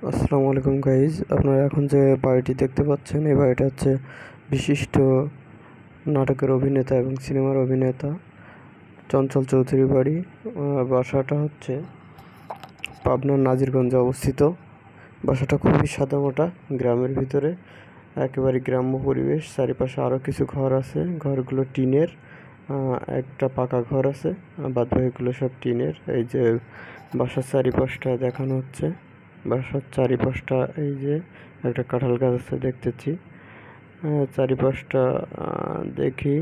আসসালামু আলাইকুম গাইজ, আপনারা এখন যে বাড়িটি দেখতে পাচ্ছেন এই বাড়িটা হচ্ছে বিশিষ্ট নাটকের অভিনেতা এবং সিনেমার অভিনেতা চঞ্চল চৌধুরীর বাড়ি। বাসাটা হচ্ছে পাবনার নাজিরগঞ্জে অবস্থিত। বাসাটা খুবই সাদামাটা গ্রামের ভিতরে, একেবারে গ্রাম্য পরিবেশ। চারিপাশে আরও কিছু ঘর আছে, ঘরগুলো টিনের, একটা পাকা ঘর আছে, বাদবাকিগুলো সব টিনের। এই যে বাসার চারিপাশটা দেখানো হচ্ছে, বাসার চারিপাশটা এই যে একটা কাঁঠাল গাছ আছে দেখতেছি। চারিপাশটা দেখি,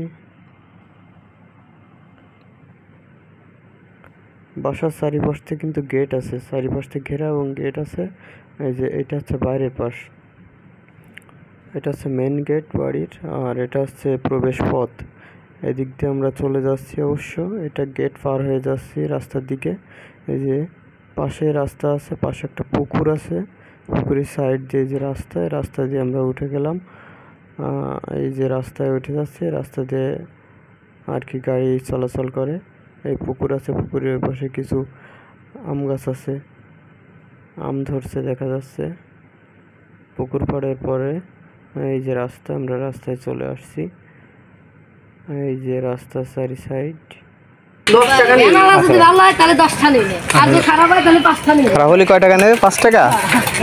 বাসার চারিপাশ থেকে কিন্তু গেট আছে, চারিপাশ থেকে ঘেরা এবং গেট আছে। এই যে এটা হচ্ছে বাইরের পাশ, এটা হচ্ছে মেন গেট বাড়ির, আর এটা হচ্ছে প্রবেশ পথ। এদিক দিয়ে আমরা চলে যাচ্ছি, অবশ্য এটা গেট পার হয়ে যাচ্ছি রাস্তার দিকে। এই যে পাশে রাস্তা আছে, পাশে একটা পুকুর আছে, পুকুরের সাইড দিয়ে যে রাস্তা দিয়ে আমরা উঠে গেলাম। এই যে রাস্তায় উঠে যাচ্ছে, রাস্তা দিয়ে আর কি গাড়ি চলাচল করে। এই পুকুর আছে, পুকুরের পাশে কিছু আম গাছ আছে, আম ধরছে দেখা যাচ্ছে। পুকুর পাড়ের পরে এই যে রাস্তা, আমরা রাস্তায় চলে আসছি। এই যে রাস্তা চারি সাইড। খারাপ হলে কয় টাকা নেবে? 5 টাকা।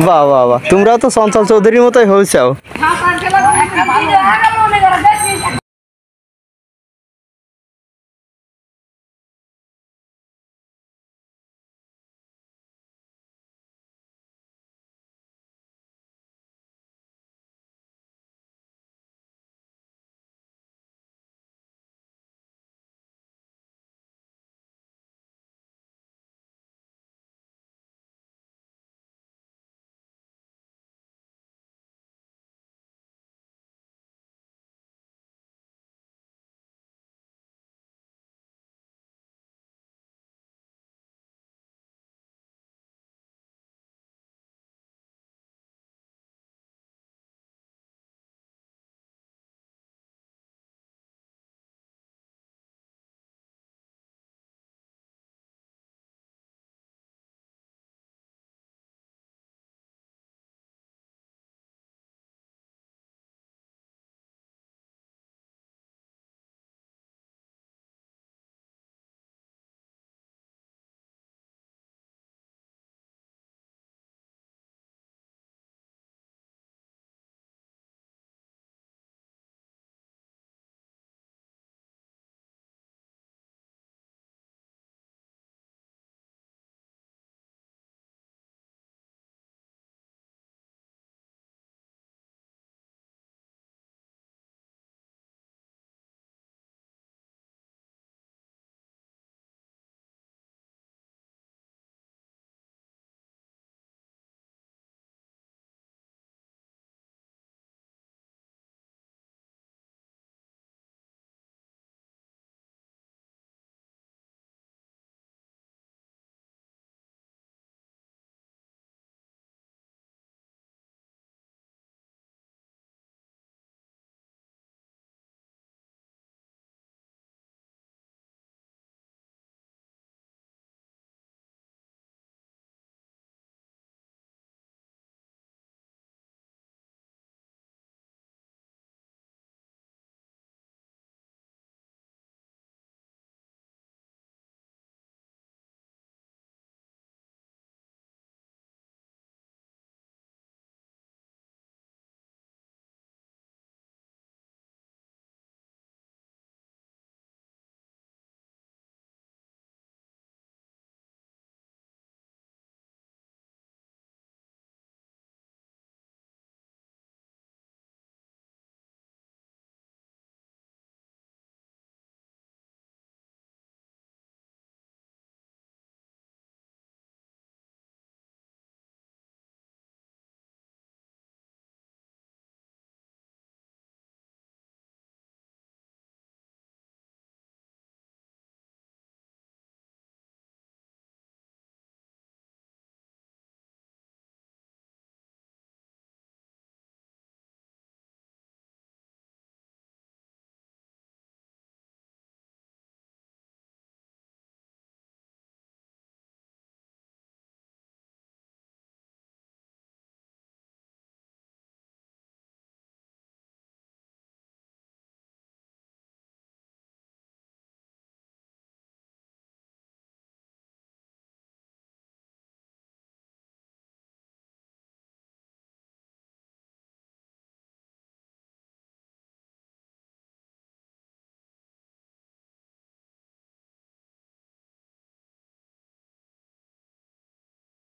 বাহ বাহ বাহ, তোমরাও তো চঞ্চল চৌধুরীর মতোই হয়েছাও।